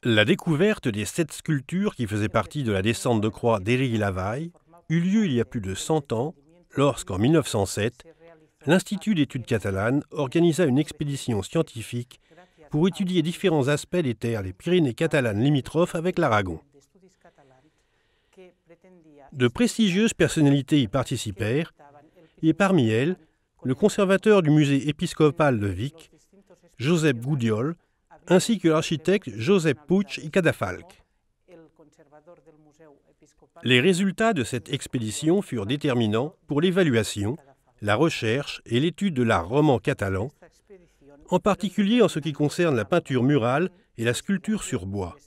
La découverte des 7 sculptures qui faisaient partie de la descente de croix d'Héry-Lavaille eut lieu il y a plus de 100 ans, lorsqu'en 1907, l'Institut d'études catalanes organisa une expédition scientifique pour étudier différents aspects des terres des Pyrénées catalanes limitrophes avec l'Aragon. De prestigieuses personnalités y participèrent, et parmi elles, le conservateur du musée épiscopal de Vic, Josep Gudiol, ainsi que l'architecte Josep Puig i Cadafalch. Les résultats de cette expédition furent déterminants pour l'évaluation, la recherche et l'étude de l'art roman catalan, en particulier en ce qui concerne la peinture murale et la sculpture sur bois.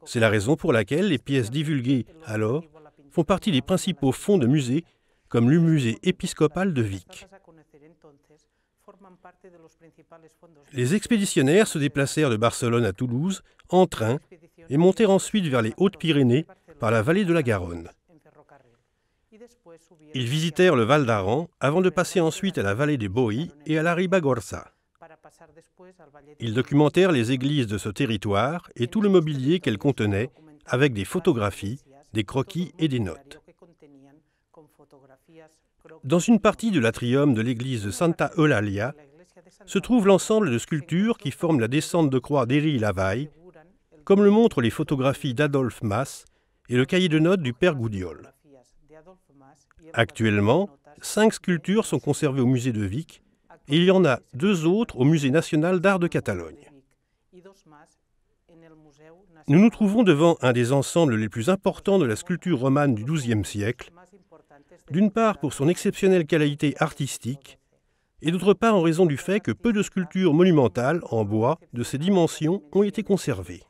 C'est la raison pour laquelle les pièces divulguées alors font partie des principaux fonds de musées, comme le musée épiscopal de Vic. Les expéditionnaires se déplacèrent de Barcelone à Toulouse en train et montèrent ensuite vers les Hautes-Pyrénées par la vallée de la Garonne. Ils visitèrent le Val d'Aran avant de passer ensuite à la vallée des Boí et à la Ribagorça. Ils documentèrent les églises de ce territoire et tout le mobilier qu'elles contenaient avec des photographies, des croquis et des notes. Dans une partie de l'atrium de l'église de Santa Eulalia se trouve l'ensemble de sculptures qui forment la descente de croix d'Héry-Lavaille, comme le montrent les photographies d'Adolphe Mas et le cahier de notes du père Gudiol. Actuellement, 5 sculptures sont conservées au musée de Vic et il y en a 2 autres au musée national d'art de Catalogne. Nous nous trouvons devant un des ensembles les plus importants de la sculpture romane du XIIe siècle, d'une part pour son exceptionnelle qualité artistique, et d'autre part en raison du fait que peu de sculptures monumentales en bois de ces dimensions ont été conservées.